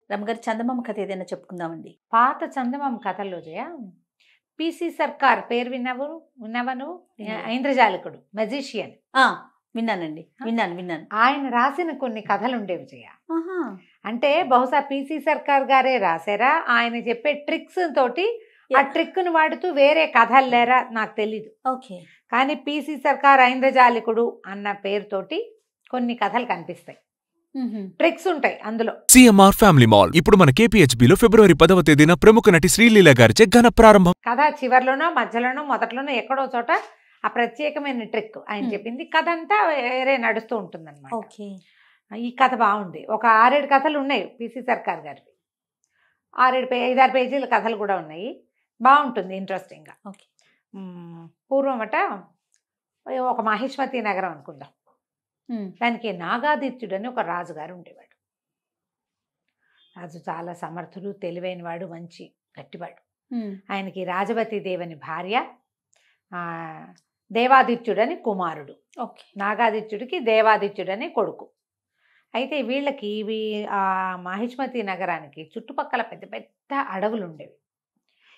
రమ్మగారి చందమామ కథ ఏదైనా చెప్పుకుందామండి. పాత చందమామ కథల్లో జయ పిసి సర్కార్ పేరు విన్నావా నువ్వు? ఐంద్రజాలికుడు, మెజిషియన్. విన్నానండి, విన్నాను. ఆయన రాసిన కొన్ని కథలు ఉండేవి జయ. ఆహా. అంటే బహుశా పిసి సర్కార్ గారే రాశారా, ఆయన చెప్పే ట్రిక్స్ తోటి ఆ ట్రిక్ ను వాడుతూ వేరే కథలు లేరా నాకు తెలీదు. ఓకే. కానీ పిసి సర్కార్ ఐంద్రజాలికుడు అన్న పేరుతోటి కొన్ని కథలు కనిపిస్తాయి, ట్రిక్స్ ఉంటాయి అందులో. సిఎంఆర్ ఫ్యామిలీ మాల్ ఇప్పుడు మన కేపీహెచ్బిలో ఫిబ్రవరి 10వ తేదీన ప్రముఖ నటి శ్రీలీల గారిచే ఘన ప్రారంభం. కథ చివర్లోనో మధ్యలోనో మొదట్లోనో ఎక్కడో చోట ఆ ప్రత్యేకమైన ట్రిక్ ఆయన చెప్పింది. కథ అంతా వేరే నడుస్తూ ఉంటుంది అన్నమాట. ఓకే. ఈ కథ బాగుంది. ఒక 6-7 కథలు ఉన్నాయి పిసి సర్కార్ గారివి. 5-6 పేజీల కథలు కూడా ఉన్నాయి. బాగుంటుంది, ఇంట్రెస్టింగ్గా. ఓకే. పూర్వమట ఒక మహిష్మతి నగరం అనుకుందాం. దానికి నాగాదిత్యుడు అని ఒక రాజుగారు ఉండేవాడు. రాజు చాలా సమర్థుడు, తెలివైనవాడు, మంచి గట్టివాడు. ఆయనకి రాజవతి దేవని భార్య, దేవాదిత్యుడని కుమారుడు. ఓకే. నాగాదిత్యుడికి దేవాదిత్యుడని కొడుకు. అయితే వీళ్ళకి ఆ మహిష్మతి నగరానికి చుట్టుపక్కల పెద్ద పెద్ద అడవులు ఉండేవి.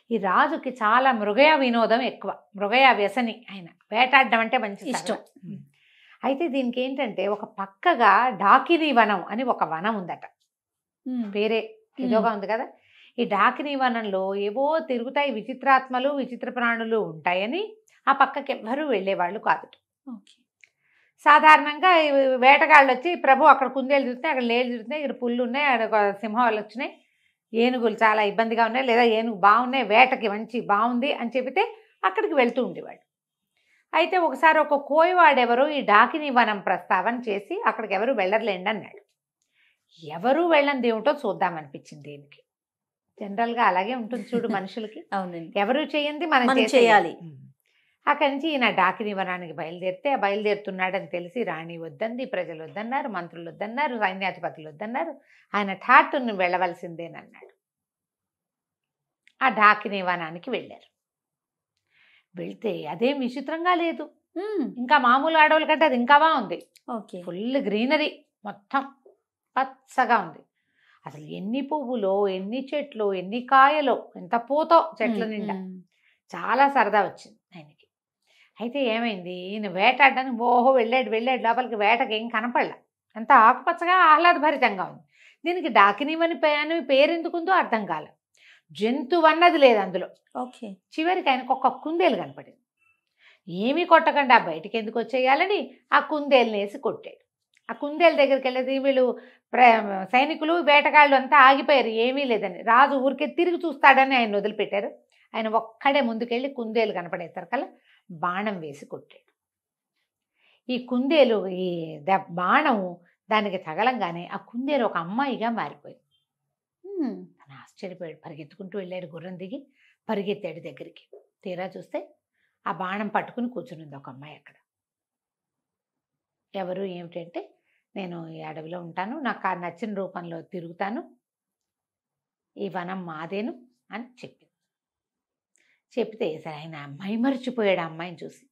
ఈ రాజుకి చాలా మృగయ వినోదం ఎక్కువ, మృగయ వ్యసని. ఆయన వేటాడడం అంటే మంచి ఇష్టం. అయితే దీనికి ఏంటంటే ఒక పక్కగా డాకినీ వనం అని ఒక వనం ఉందట. వేరే ఏదోగా ఉంది కదా. ఈ డాకినీ వనంలో ఏవో తిరుగుతాయి విచిత్రాత్మలు, విచిత్ర ప్రాణులు ఉంటాయని ఆ పక్కకి ఎవ్వరూ వెళ్ళేవాళ్ళు కాదు. సాధారణంగా వేటగాళ్ళు వచ్చి, ప్రభు అక్కడ కుందేలు తిరుగుతున్నాయి, అక్కడ లేళ్ళు తిరుగుతున్నాయి, ఇక్కడ పుల్లు ఉన్నాయి, అక్కడ సింహాలు వచ్చినాయి, ఏనుగులు చాలా ఇబ్బందిగా ఉన్నాయి, లేదా ఏనుగు బాగున్నాయి, వేటకి మంచి బాగుంది అని చెబితే అక్కడికి వెళ్తూ ఉండేవాడు. అయితే ఒకసారి ఒక కోయవాడెవరో ఈ డాకినీ వనం ప్రస్తావన చేసి అక్కడికి ఎవరు వెళ్ళర్లేండి అన్నాడు. ఎవరు వెళ్ళని దేవుటో చూద్దామనిపించింది దీనికి. జనరల్గా అలాగే ఉంటుంది చూడు మనుషులకి. అవునండి. ఎవరు చేయండి మనం చేయాలి. అక్కడి నుంచి ఈయన డాకినీ వనానికి బయలుదేరితే బయలుదేరుతున్నాడని తెలిసి రాణి వద్దంది, ప్రజలు వద్దన్నారు, మంత్రులు వద్దన్నారు, సైన్యాధిపతులు వద్దన్నారు. ఆయన ఠాట్టును వెళ్ళవలసిందేనన్నాడు. ఆ డాకినీ వనానికి వెళ్ళారు. వెళ్తే అదేం విచిత్రంగా లేదు, ఇంకా మామూలు అడవుల కంటే అది ఇంకా బాగుంది. ఓకే. ఫుల్ గ్రీనరీ, మొత్తం పచ్చగా ఉంది. అసలు ఎన్ని పువ్వులో, ఎన్ని చెట్లు, ఎన్ని కాయలో, ఎంత పూతో చెట్ల నిండా. చాలా సరదా వచ్చింది ఆయనకి. అయితే ఏమైంది, ఈయన వేటాడడానికి వెళ్ళాడు లోపలికి. వేటకి ఏం కనపడలా, ఎంత ఆకుపచ్చగా ఆహ్లాదభరితంగా ఉంది. దీనికి డాకినీవని పేరు ఎందుకుందో అర్థం కాల. జంతువు అన్నది లేదు అందులో. ఓకే. చివరికి ఆయనకు ఒక కుందేలు కనపడింది. ఏమీ కొట్టకుండా బయటికి ఎందుకు వచ్చేయాలని ఆ కుందేలుని వేసి కొట్టాడు. ఆ కుందేలు దగ్గరికి వెళ్ళేది వీళ్ళు సైనికులు, వేటగాళ్ళు అంతా ఆగిపోయారు, ఏమీ లేదని. రాజు ఊరికే తిరిగి చూస్తాడని ఆయన వదిలిపెట్టారు. ఆయన ఒక్కడే ముందుకెళ్ళి కుందేలు కనపడేసరికల్లా బాణం వేసి కొట్టాడు. ఈ కుందేలు ఈ బాణం దానికి తగలంగానే ఆ కుందేలు ఒక అమ్మాయిగా మారిపోయింది. తను ఆశ్చర్యపోయాడు. పరిగెత్తుకుంటూ వెళ్ళాడు, గుర్రం దిగి పరిగెత్తాడు దగ్గరికి. తీరా చూస్తే ఆ బాణం పట్టుకుని కూర్చునింది ఒక అమ్మాయి అక్కడ. ఎవరు ఏమిటంటే, నేను ఈ అడవిలో ఉంటాను, నాకు నచ్చిన రూపంలో తిరుగుతాను, ఈ వనం మాదేను అని చెప్పింది. చెప్తే సరే ఆయన మైమరిచిపోయాడు. ఆ అమ్మాయిని చూసి,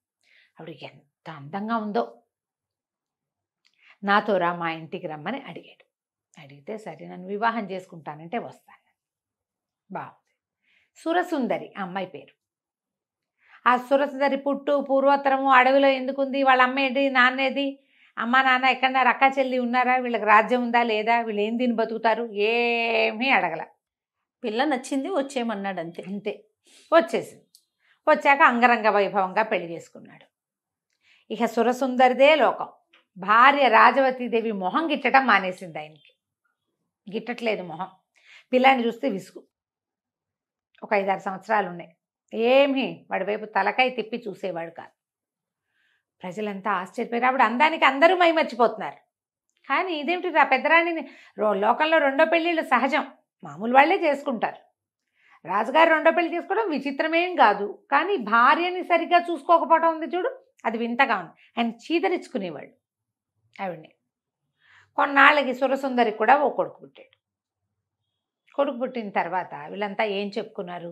ఆవిడ ఎంత అందంగా ఉందో, నాతో రా, మా ఇంటికి రమ్మని అడిగాడు. అడిగితే సరే నన్ను వివాహం చేసుకుంటానంటే వస్తాను. బాగుంది. సురసుందరి ఆ అమ్మాయి పేరు. ఆ సురసుందరి పుట్టు పూర్వోత్తరము అడవిలో ఎందుకుంది, వాళ్ళ అమ్మ ఏంటి, నాన్నేది, అమ్మ నాన్న ఎక్కడన్నారు, అక్క చెల్లి ఉన్నారా, వీళ్ళకి రాజ్యం ఉందా లేదా, వీళ్ళు ఏం తిని బతుకుతారు, ఏమీ అడగల. పిల్ల నచ్చింది, వచ్చేయమన్నాడు, అంతే. అంతే. వచ్చేసింది. వచ్చాక అంగరంగ వైభవంగా పెళ్లి చేసుకున్నాడు. ఇక సురసుందరిదే లోకం. భార్య రాజవతీదేవి మొహం గిట్టడం మానేసింది ఆయనకి. గిట్టట్లేదు మొహం. పిల్లాన్ని చూస్తే విసుగు. ఒక 5-6 సంవత్సరాలు ఉన్నాయి. ఏమీ వాడి వైపు తలకాయ తిప్పి చూసేవాడు కాదు. ప్రజలంతా ఆశ్చర్యపోయారు. ఆవిడ అందానికి అందరూ మైమర్చిపోతున్నారు. కానీ ఇదేమిటి, ఆ పెద్దరాణిని లోకంలో 2వ పెళ్ళిళ్ళు సహజం, మామూలు వాళ్ళే చేసుకుంటారు. రాజుగారు 2వ పెళ్లి చేసుకోవడం విచిత్రమేం కాదు. కానీ భార్యని సరిగ్గా చూసుకోకపోవడం ఉంది చూడు, అది వింతగా ఉంది. ఆయన చీదరించుకునేవాడు ఆవిడ్ని. కొన్నాళ్ళకి సురసుందరికి కూడా ఓ కొడుకు పుట్టాడు. కొడుకు పుట్టిన తర్వాత వీళ్ళంతా ఏం చెప్పుకున్నారు,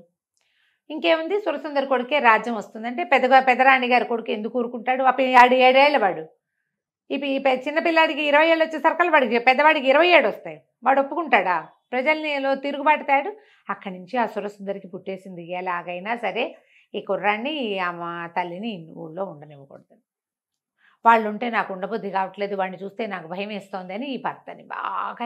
ఇంకేముంది, సురసుందరి కొడుకే రాజ్యం వస్తుందంటే పెద్దరాణి గారి కొడుకు ఎందుకు ఊరుకుంటాడు, 7 ఏళ్ళ వాడు. ఈ చిన్నపిల్లాడికి 20 ఏళ్ళు వచ్చేసరికి వాడికి పెద్దవాడికి 27 వస్తాయి, వాడు ఒప్పుకుంటాడా? ప్రజల్నిలో తిరుగుబాటుతాడు. అక్కడి నుంచి ఆ సురసుందరికి పుట్టేసింది, ఎలాగైనా సరే ఈ కుర్రాన్ని మా తల్లిని ఊళ్ళో ఉండనివ్వకూడదు, వాళ్ళు ఉంటే నాకు ఉండబుద్ధి కావట్లేదు, వాడిని చూస్తే నాకు భయం వేస్తోంది అని ఈ భర్తని బాగా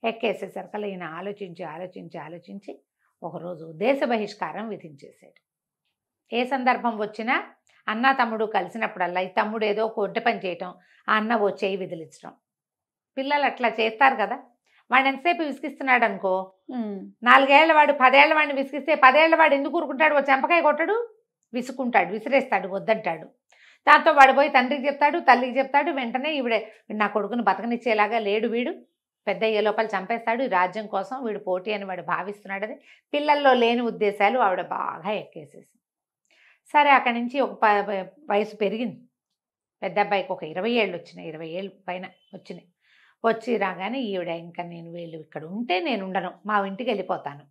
ఎక్కేసేసరికి ఈయన ఆలోచించి ఒకరోజు దేశ బహిష్కారం విధించేశాడు. ఏ సందర్భం వచ్చినా అన్న తమ్ముడు కలిసినప్పుడల్లా ఈ తమ్ముడు ఏదో కొట్ట పని చేయటం, ఆ అన్న ఓ చేయి విదిలించడం. పిల్లలు అట్లా చేస్తారు కదా. వాడు ఎంతసేపు విసిగిస్తున్నాడు అనుకో, 4 ఏళ్ల వాడు 10 ఏళ్ల వాడిని విసిగిస్తే 10 ఏళ్ల వాడు ఎందుకు ఊరుకుంటాడు? ఓ చెంపకాయ కొట్టడు, విసుకుంటాడు, విసిరేస్తాడు, వద్దంటాడు. దాంతో వాడు పోయి తండ్రికి చెప్తాడు, తల్లికి చెప్తాడు. వెంటనే ఈవిడే నా కొడుకుని బతకనిచ్చేలాగా లేడు, వీడు పెద్ద అయ్యే లోపల చంపేస్తాడు, ఈ రాజ్యం కోసం వీడు పోటీ అని వాడు భావిస్తున్నాడని పిల్లల్లో లేని ఉద్దేశాలు ఆవిడ బాగా ఎక్కేసేసి. సరే అక్కడి నుంచి ఒక వయసు పెరిగింది. పెద్ద అబ్బాయికి ఒక 20 ఏళ్ళు వచ్చినాయి, 20 ఏళ్ళు పైన వచ్చినాయి. వచ్చి రాగానే ఈవిడ ఇంకా నేను వీళ్ళు ఇక్కడ ఉంటే నేను ఉండను, మా ఇంటికి వెళ్ళిపోతాను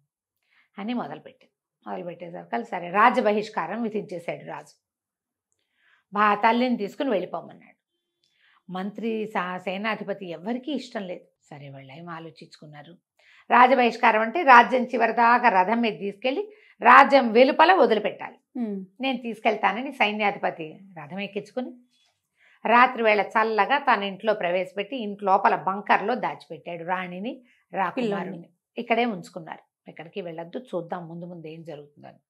అని మొదలుపెట్టేసరికి సరే రాజ్య బహిష్కారం విధించేశాడు రాజు. తల్లిని తీసుకుని వెళ్ళిపోమన్నాడు. మంత్రి సేనాధిపతి ఎవరికీ ఇష్టం లేదు. సరే వాళ్ళు ఏం ఆలోచించుకున్నారు, రాజబహిష్కారం అంటే రాజ్యం చివరిదాకా రథం మీద తీసుకెళ్ళి రాజ్యం వెలుపల వదిలిపెట్టాలి, నేను తీసుకెళ్తానని సైన్యాధిపతి రథం ఎక్కించుకుని రాత్రి వేళ చల్లగా తన ఇంట్లో ప్రవేశపెట్టి ఇంట్లోపల బంకర్లో దాచిపెట్టాడు రాణిని, రాకుమారుని. ఇక్కడే ఉంచుకున్నారు, ఎక్కడికి వెళ్ళొద్దు, చూద్దాం ముందు ముందు ఏం జరుగుతుందని.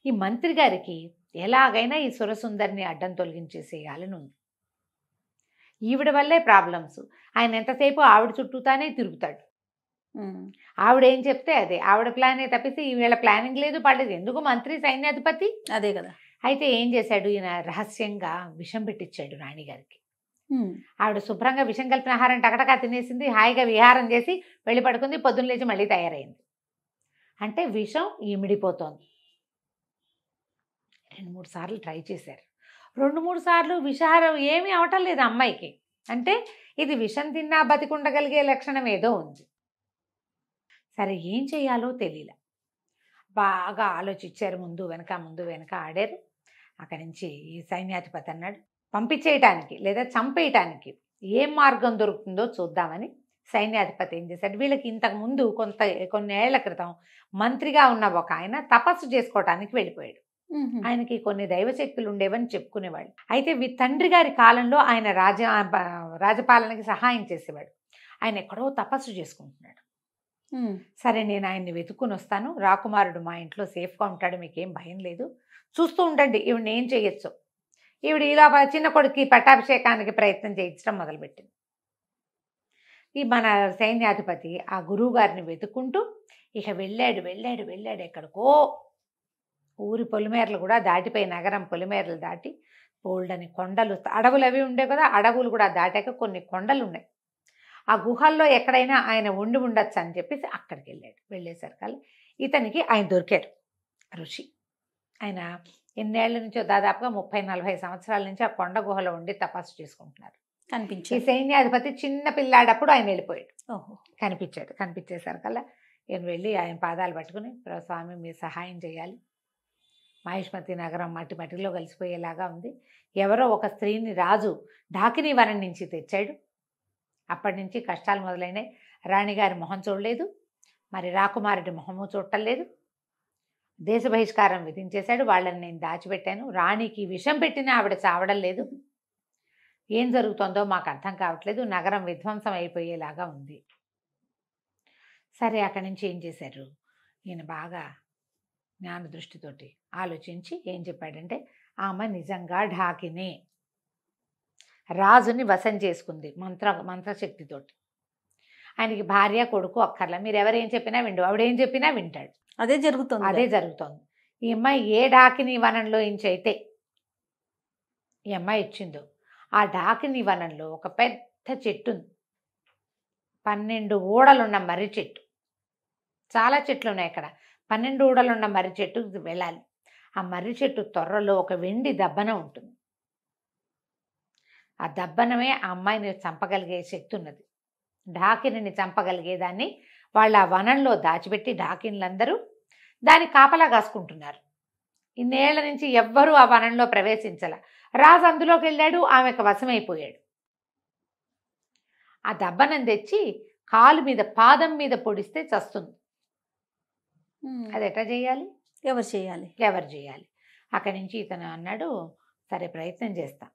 ఈ మంత్రి గారికి ఎలాగైనా ఈ సురసుందరిని అడ్డం తొలగించేసేయాలని ఉంది. ఈవిడ వల్లే ప్రాబ్లమ్స్. ఆయన ఎంతసేపు ఆవిడ చుట్టూతానే తిరుగుతాడు. ఆవిడ ఏం చెప్తే అదే, ఆవిడ ప్లానే తప్పిస్తే ఈవేళ ప్లానింగ్ లేదు, పడలేదు. ఎందుకు మంత్రి సైన్యాధిపతి అదే కదా. అయితే ఏం చేశాడు ఈయన, రహస్యంగా విషం పెట్టించాడు రాణిగారికి. ఆవిడ శుభ్రంగా విషం కలిపిన ఆహారం టకటకా తినేసింది, హాయిగా విహారం చేసి వెళ్ళి పడుకుంది. పొద్దున్న లేచి మళ్ళీ తయారైంది. అంటే విషం ఇమిడిపోతోంది. 2-3 సార్లు ట్రై చేశారు. 2-3 సార్లు విషాహారం ఏమీ అవటం లేదు అమ్మాయికి. అంటే ఇది విషం తిన్నా బతికుండగలిగే లక్షణం ఏదో ఉంది. సరే ఏం చేయాలో తెలియలే, బాగా ఆలోచించారు. ముందు వెనక ఆడారు. అక్కడి నుంచి ఈ సైన్యాధిపతి అన్నాడు, పంపించేయటానికి లేదా చంపేయటానికి ఏం మార్గం దొరుకుతుందో చూద్దామని సైన్యాధిపతి ఏం చేశాడు, వీళ్ళకి ఇంతకుముందు కొన్ని ఏళ్ల క్రితం మంత్రిగా ఉన్న ఒక ఆయన తపస్సు చేసుకోవటానికి వెళ్ళిపోయాడు. ఆయనకి కొన్ని దైవశక్తులు ఉండేవని చెప్పుకునేవాడు. అయితే తండ్రి గారి కాలంలో ఆయన రాజపాలనకి సహాయం చేసేవాడు. ఆయన ఎక్కడో తపస్సు చేసుకుంటున్నాడు. సరే నేను ఆయన్ని వెతుక్కుని వస్తాను, రాకుమారుడు మా ఇంట్లో సేఫ్గా ఉంటాడు, మీకేం భయం లేదు, చూస్తూ ఉండండి ఈవిడ ఏం చేయొచ్చు. ఈవిడ ఇలా చిన్న కొడుకు పట్టాభిషేకానికి ప్రయత్నం చేయించడం మొదలుపెట్టింది. ఈ మన సైన్యాధిపతి ఆ గురువు గారిని వెతుక్కుంటూ ఇక వెళ్ళాడు ఎక్కడికో. ఊరి పొలిమేరలు కూడా దాటిపోయి నగరం పొలిమేరలు దాటి బోల్డని కొండలు, అడవులు అవి ఉండే కదా, అడవులు కూడా దాటాక కొన్ని కొండలు ఉన్నాయి. ఆ గుహల్లో ఎక్కడైనా ఆయన ఉండొచ్చు అని చెప్పేసి అక్కడికి వెళ్ళేసరికి ఇతనికి ఆయన దొరికారు, ఋషి. ఆయన ఎన్నేళ్ల నుంచో దాదాపుగా 30-40 సంవత్సరాల నుంచి ఆ కొండ గుహలో ఉండి తపస్సు చేసుకుంటున్నారు. ఈ సైన్యాధిపతి చిన్న పిల్లాడప్పుడు ఆయన వెళ్ళిపోయాడు. కనిపించేసరికల్లా నేను వెళ్ళి ఆయన పాదాలు పట్టుకుని, స్వామి మీరు సహాయం చేయాలి, మహిష్మతి నగరం మట్టిలో కలిసిపోయేలాగా ఉంది. ఎవరో ఒక స్త్రీని రాజు ఢాకినీ వనం నుంచి తెచ్చాడు. అప్పటి నుంచి కష్టాలు మొదలైనాయి. రాణిగారి మొహం చూడలేదు, మరి రాకుమారుడి మొహము చూడటం లేదు. దేశ బహిష్కారం విధించేశాడు. వాళ్ళని నేను దాచిపెట్టాను. రాణికి విషం పెట్టినా ఆవిడ చావడం లేదు. ఏం జరుగుతుందో మాకు అర్థం కావట్లేదు, నగరం విధ్వంసం అయిపోయేలాగా ఉంది. సరే అక్కడి నుంచి ఏం చేశారు, ఈయన బాగా జ్ఞాన దృష్టితోటి ఆలోచించి ఏం చెప్పాడంటే, ఆమె నిజంగా ఢాకినే రాజుని వశం చేసుకుంది మంత్రశక్తితోటి. ఆయనకి భార్య కొడుకు అక్కర్లా, మీరు ఎవరేం చెప్పినా విండు, ఆవిడేం చెప్పినా వింటాడు. అదే జరుగుతోంది. ఈ అమ్మాయి ఏ డాకిని వనంలో అయితే ఈ అమ్మాయి ఇచ్చిందో ఆ డాకిని వనంలో ఒక పెద్ద చెట్టు ఉంది. 12 ఊడలున్న మర్రి చెట్టు. చాలా చెట్లు ఉన్నాయి అక్కడ. 12 ఊడలున్న మర్రి చెట్టు వెళ్ళాలి. ఆ మర్రి చెట్టు తొర్రలో ఒక వెండి దబ్బన ఉంటుంది. ఆ దబ్బనమే ఆ అమ్మాయిని చంపగలిగే శక్తి ఉన్నది. డాకిని చంపగలిగేదాన్ని వాళ్ళ ఆ వనంలో దాచిపెట్టి డాకిన్లందరూ దాన్ని కాపలా కాసుకుంటున్నారు. ఇన్నేళ్ల నుంచి ఎవ్వరూ ఆ వనంలో ప్రవేశించాల. రాజు అందులోకి వెళ్ళాడు, ఆమెకు వశమైపోయాడు. ఆ దబ్బనం తెచ్చి కాలు మీద పాదం మీద పొడిస్తే చస్తుంది. ఉమ్. అది ఎట్లా చేయాలి? ఎవరు చేయాలి? ఎవరు చేయాలి? అక్కడి నుంచి ఇతను అన్నాడు, సరే ప్రయత్నం చేస్తా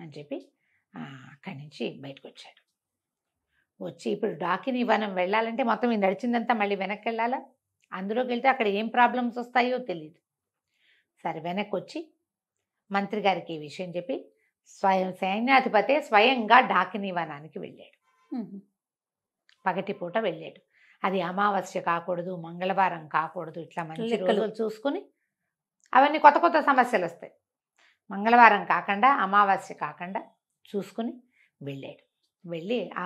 అని చెప్పి అక్కడి నుంచి బయటకు వచ్చాడు. వచ్చి ఇప్పుడు డాకిని వనం వెళ్ళాలంటే మొత్తం ఈ నడిచిందంతా మళ్ళీ వెనక్కి వెళ్ళాలా? అందులోకి వెళ్తే అక్కడ ఏం ప్రాబ్లమ్స్ వస్తాయో తెలియదు. సరే వెనక్కి వచ్చి మంత్రి గారికి ఈ విషయం చెప్పి సైన్యాధిపతే స్వయంగా డాకిని వనానికి వెళ్ళాడు. ఉమ్. పగటిపూట వెళ్ళాడు. అది అమావాస్య కాకూడదు, మంగళవారం కాకూడదు, ఇట్లా మంచి లెక్కలు. రోజులు చూసుకుని అవన్నీ కొత్త కొత్త సమస్యలు వస్తాయి. మంగళవారం కాకుండా అమావాస్య కాకుండా చూసుకుని వెళ్ళాడు. వెళ్ళి ఆ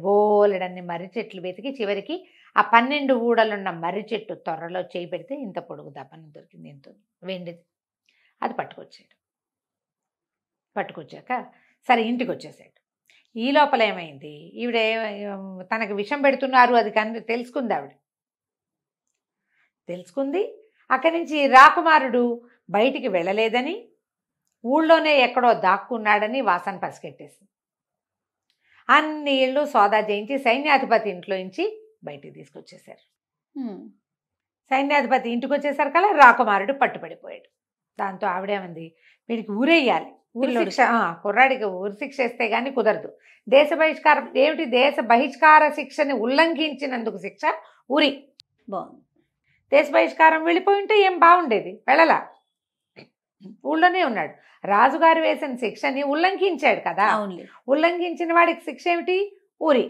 బోలెడన్ని మర్రి చెట్లు వెతికి చివరికి ఆ 12 ఊడలున్న మర్రి చెట్టు త్వరలో చేయి పెడితే ఇంత పొడుగు దప్పన దొరికింది, ఇంత వెండిది. అది పట్టుకొచ్చాక సరే ఇంటికి వచ్చేసాడు. ఈ లోపల ఏమైంది, ఈవిడ తనకు విషం పెడుతున్నారు అది తెలుసుకుంది. ఆవిడ తెలుసుకుంది. అక్కడి నుంచి రాకుమారుడు బయటికి వెళ్ళలేదని, ఊళ్ళోనే ఎక్కడో దాక్కున్నాడని వాసన పసిగట్టేసింది. అన్ని ఇళ్ళు సోదా చేయించి సైన్యాధిపతి ఇంట్లో నుంచి బయటికి తీసుకొచ్చేశారు. ఉమ్. సైన్యాధిపతి ఇంటికి వచ్చేసరి కల్లా రాకుమారుడు పట్టుపడిపోయాడు. దాంతో ఆవిడేమంది, వీడికి ఊరేయాలి, ఊరి శిక్ష, కుర్రాడికి ఊరి శిక్ష వేస్తే కానీ కుదరదు. దేశ బహిష్కారం ఏమిటి? దేశ బహిష్కార శిక్షని ఉల్లంఘించినందుకు శిక్ష ఊరి. బాగుంది. దేశ బహిష్కారం వెళ్ళిపోయి ఉంటే ఏం బాగుండేది, వెళ్ళలా, ఊళ్ళోనే ఉన్నాడు. రాజుగారు వేసిన శిక్షని ఉల్లంఘించాడు కదా, అవునులే. ఉల్లంఘించిన వాడికి శిక్ష ఏమిటి? ఊరి.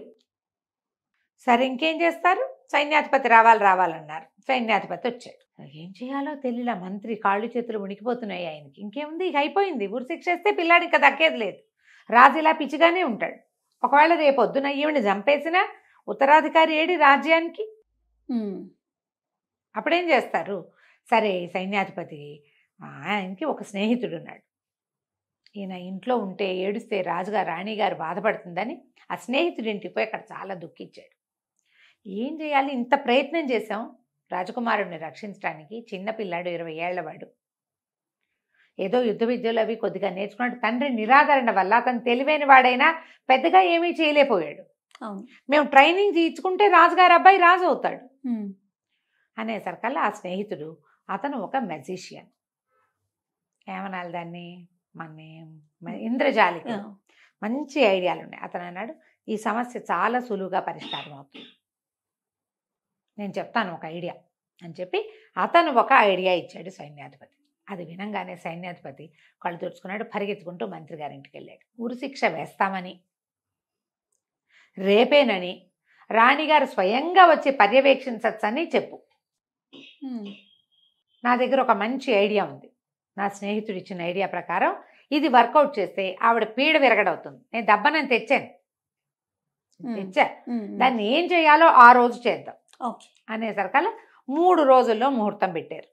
సరే ఇంకేం చేస్తారు? సైన్యాధిపతి రావాలన్నారు. సైన్యాధిపతి వచ్చాడు. ఏం చేయాలో తెలియలా. మంత్రి కాళ్ళు చేతులు ఉనికిపోతున్నాయి ఆయనకి. ఇంకేముంది, ఇక అయిపోయింది. ఊరి శిక్ష వేస్తే పిల్లాడు ఇంకా దక్కేది లేదు. రాజు ఇలా పిచ్చిగానే ఉంటాడు. ఒకవేళ రేపొద్దున ఈవిని చంపేసినా ఉత్తరాధికారి ఏడి రాజ్యానికి? ఉమ్. అప్పుడేం చేస్తారు? సరే సైన్యాధిపతి ఆయనకి ఒక స్నేహితుడు ఉన్నాడు. ఈయన ఇంట్లో ఉంటే ఏడుస్తే రాజుగారు రాణిగారు బాధపడుతుందని ఆ స్నేహితుడి ఇంటికి పోయి అక్కడ చాలా దుఃఖించాడు. ఏం చేయాలి, ఇంత ప్రయత్నం చేశాం రాజకుమారుడిని రక్షించడానికి. చిన్నపిల్లాడు, 20 ఏళ్లవాడు. ఏదో యుద్ధ విద్యలు అవి కొద్దిగా నేర్చుకున్నాడు. తండ్రి నిరాదరణ వల్ల అతను తెలివైన వాడైనా పెద్దగా ఏమీ చేయలేకపోయాడు. అవును. మేము ట్రైనింగ్ తీర్చుకుంటే రాజుగారు అబ్బాయి రాజు అవుతాడు ఉమ్. అనేసరికల్లా ఆ స్నేహితుడు, అతను ఒక మెజిషియన్, ఏమనాలి దాన్ని, ఇంద్రజాలిక, మంచి ఐడియాలు ఉన్నాయి. అతను అన్నాడు, ఈ సమస్య చాలా సులువుగా పరిష్కారం అవుతుంది, నేను చెప్తాను ఒక ఐడియా అని చెప్పి అతను ఒక ఐడియా ఇచ్చాడు సైన్యాధిపతి. అది వినంగానే సైన్యాధిపతి కళ్ళు తుడుచుకున్నాడు. పరిగెత్తుకుంటూ మంత్రి గారింటికి వెళ్ళాడు. ఉరి శిక్ష వేస్తామని, రేపేనని రాణిగారు స్వయంగా వచ్చి పర్యవేక్షించచ్చని చెప్పు. నా దగ్గర ఒక మంచి ఐడియా ఉంది. నా స్నేహితుడు ఇచ్చిన ఐడియా ప్రకారం ఇది వర్కౌట్ చేస్తే ఆవిడ పీడ విరగడవుతుంది. నేను దబ్బనని తెచ్చా, దాన్ని ఏం చేయాలో ఆ రోజు చేద్దాం అనేసరికల్లా 3 రోజుల్లో ముహూర్తం పెట్టారు.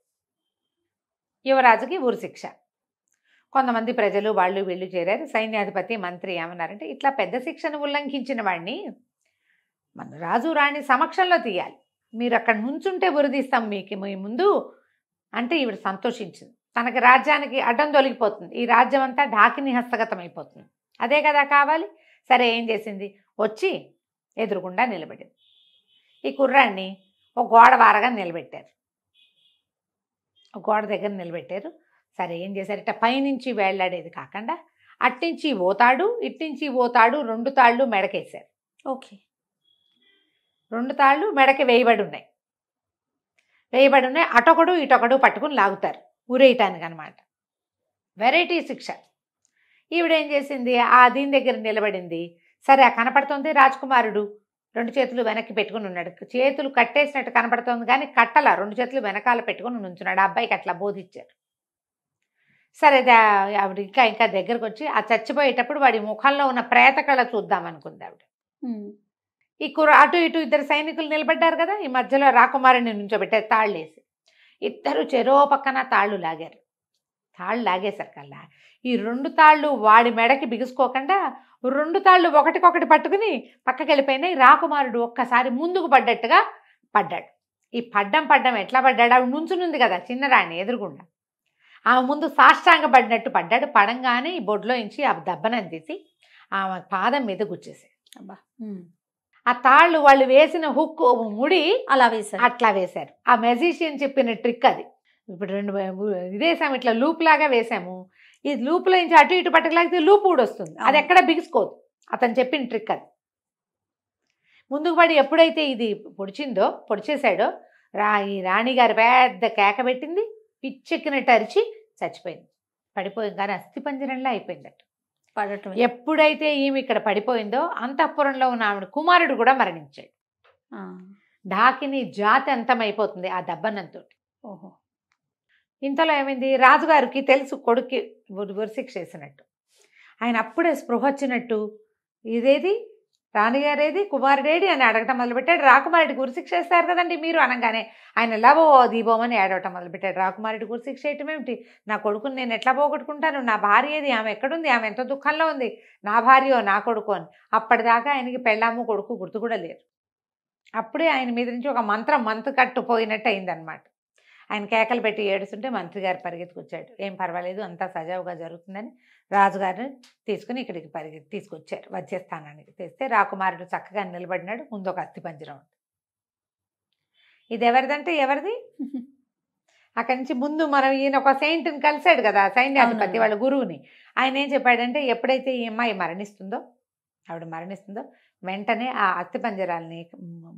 యువరాజుకి ఊరి శిక్ష. కొంతమంది ప్రజలు వాళ్ళు వీళ్ళు చేరారు. సైన్యాధిపతి మంత్రి ఏమన్నారంటే, ఇట్లా పెద్ద శిక్షను ఉల్లంఘించిన వాడిని మన రాజు రాణి సమక్షంలో తీయాలి, మీరు అక్కడ నుంచుంటే ఉరిదీస్తాం మీ ముందు అంటే ఈవిడ సంతోషించింది. తనకి రాజ్యానికి అడ్డం తొలగిపోతుంది, ఈ రాజ్యం అంతా డాకిని హస్తగతం అయిపోతుంది, అదే కదా కావాలి. సరే ఏం చేసింది, వచ్చి ఎదురుగుండా నిలబడింది. ఈ కుర్రాన్ని ఒక గోడ వారగా నిలబెట్టారు, ఒక గోడ దగ్గర నిలబెట్టారు. సరే ఏం చేశారు, ఇట్లా పైనుంచి వేళ్లాడేది కాకుండా అట్నుంచి పోతాడు ఇట్నుంచి పోతాడు, 2 తాళ్ళు మెడకేశారు. ఓకే, 2 తాళ్ళు మెడకి వేయబడి ఉన్నాయి. అటొకడు ఇటొకడు పట్టుకుని లాగుతారు ఊరేయటానికి అనమాట. వెరైటీ శిక్ష. ఈవిడేం చేసింది, దీని దగ్గర నిలబడింది. సరే కనపడుతుంది రాజకుమారుడు 2 చేతులు వెనక్కి పెట్టుకుని ఉన్నాడు. చేతులు కట్టేసినట్టు కనపడుతుంది కానీ కట్టల, 2 చేతులు వెనకాల పెట్టుకుని నుంచున్నాడు. ఆ అబ్బాయికి అట్లా బోధించారు. సరే ఆవిడ ఇంకా దగ్గరకు వచ్చి ఆ చచ్చిపోయేటప్పుడు వాడి ముఖంలో ఉన్న ప్రేత కళ చూద్దాం అనుకుంది ఆవిడ. ఈ అటు ఇటు 2 సైనికులు నిలబడ్డారు కదా, ఈ మధ్యలో రాకుమారుని నుంచోబెట్టారు తాళ్ళేసి. ఇద్దరు చెరో పక్కన తాళ్ళు లాగారు. తాళ్ళు లాగేసరికల్లా ఈ 2 తాళ్ళు వాడి మెడకి బిగుసుకోకుండా 2 తాళ్ళు ఒకటికొకటి పట్టుకుని పక్కకి వెళ్ళిపోయినాయి. రాకుమారుడు ఒక్కసారి ముందుకు పడ్డట్టుగా పడ్డాడు. ఈ పడ్డం ఎట్లా పడ్డాడు, ఆవిడ నుంచునుంది కదా చిన్నరాణి ఎదురుగుండా, ఆమె ముందు సాష్టాంగ పడినట్టు పడ్డాడు. పడంగానే ఈ బొడ్లో నుంచి ఆ దెబ్బనని తీసి ఆమె పాదం మీద గుచ్చేసాడు. అబ్బా. ఆ తాళ్ళు వాళ్ళు వేసిన హుక్ ముడి అలా వేశారు. అట్లా వేశారు. ఆ మెజిషియన్ చెప్పిన ట్రిక్ అది. ఇప్పుడు ఇదేసాము ఇట్లా లూప్ లాగా వేసాము, ఈ లూప్లో నుంచి అటు ఇటు పట్టకలాగితే లూప్ కూడా వస్తుంది, అది ఎక్కడ బిగుసుకోదు. అతను చెప్పిన ట్రిక్ అది. ముందుకు పడి ఎప్పుడైతే ఇది పొడిచేశాడో ఈ రాణిగారు పెద్ద కేక పెట్టింది, పిచ్చెక్కినట్టు అరిచి చచ్చిపోయింది. పడిపోయింది కానీ అస్థిపంజరంలో అయిపోయిందట. పడటం. ఎప్పుడైతే ఈమె ఇక్కడ పడిపోయిందో అంతఃపురంలో ఉన్న ఆవిడ కుమారుడు కూడా మరణించాడు. ఢాకిని జాతి అంతమైపోతుంది ఆ దెబ్బనంతో. ఓహో. ఇంతలో ఏమైంది, రాజుగారికి తెలుసు కొడుక్కి ఉరిశిక్ష వేసినట్టు. ఆయన అప్పుడే స్పృహ వచ్చినట్టు, ఇదేది రాణిగారేది కుమారుడేది అని అడగటం మొదలుపెట్టాడు. రాకుమారుడికి ఉరిశిక్ష వేస్తారు కదండి మీరు అనగానే ఆయన లవో దీపోమని ఏడవటం మొదలుపెట్టాడు. రాకుమారుడికి ఉరిశిక్ష వేయటం ఏమిటి, నా కొడుకుని నేను ఎట్లా పోగొట్టుకుంటాను, నా భార్య ఏది, ఆమె ఎక్కడుంది, ఆమె ఎంత దుఃఖంలో ఉంది, నా భార్యో నా కొడుకు అని. అప్పటిదాకా ఆయనకి పెళ్ళాము కొడుకు గుర్తు కూడా లేరు. అప్పుడే ఆయన మీద నుంచి ఒక మంత్ర కట్టుపోయినట్టు అయిందనమాట. ఆయన కేకలు పెట్టి ఏడుస్తుంటే మంత్రి గారు పరిగెత్తుకొచ్చాడు. ఏం పర్వాలేదు, అంతా సజావుగా జరుగుతుందని రాజుగారిని తీసుకుని ఇక్కడికి తీసుకొచ్చారు వచ్చేస్తానానికి. తెస్తే రాకుమారుడు చక్కగా నిలబడినాడు. ముందు ఒక అస్థిపంజరం ఉంది. ఇది ఎవరిదంటే ఎవరిది, అక్కడి నుంచి ముందు మనం ఈయన ఒక సెయింట్ని కలిశాడు కదా, సైన్యాధిపతి వాళ్ళ గురువుని. ఆయన ఏం చెప్పాడంటే ఎప్పుడైతే ఈ అమ్మాయి ఆవిడ మరణిస్తుందో వెంటనే ఆ అస్థిపంజరాలని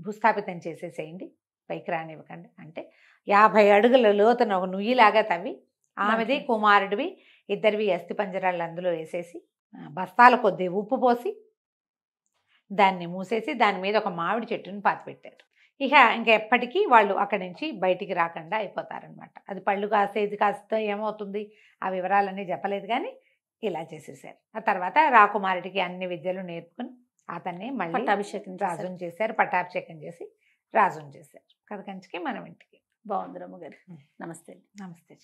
భూస్థాపితం చేసేసేయండి, పైకి రానివ్వకండి. అంటే 50 అడుగుల లోతున ఒక నుయ్యిలాగా తవ్వి ఆమెది కుమారుడివి ఇద్దరివి అస్థిపంజరాలు అందులో వేసేసి బస్తాల కొద్దీ ఉప్పు పోసి దాన్ని మూసేసి దాని మీద ఒక మామిడి చెట్టుని పాతిపెట్టారు. ఇంకా ఎప్పటికీ వాళ్ళు అక్కడి నుంచి బయటికి రాకుండా అయిపోతారనమాట. అది పళ్ళు కాసేది కాస్త ఏమవుతుంది ఆ వివరాలన్నీ చెప్పలేదు కానీ ఇలా చేసేసారు. ఆ తర్వాత రాకుమారుడికి అన్ని విద్యలు నేర్పుకుని అతన్ని మళ్ళీ పట్టాభిషేకం రాజుని చేశారు. పట్టాభిషేకం చేసి రాజుని చేశారు. కథ కంచికి మనం ఇంటికి. బాగుంది రమ్మగారు. నమస్తే. నమస్తే.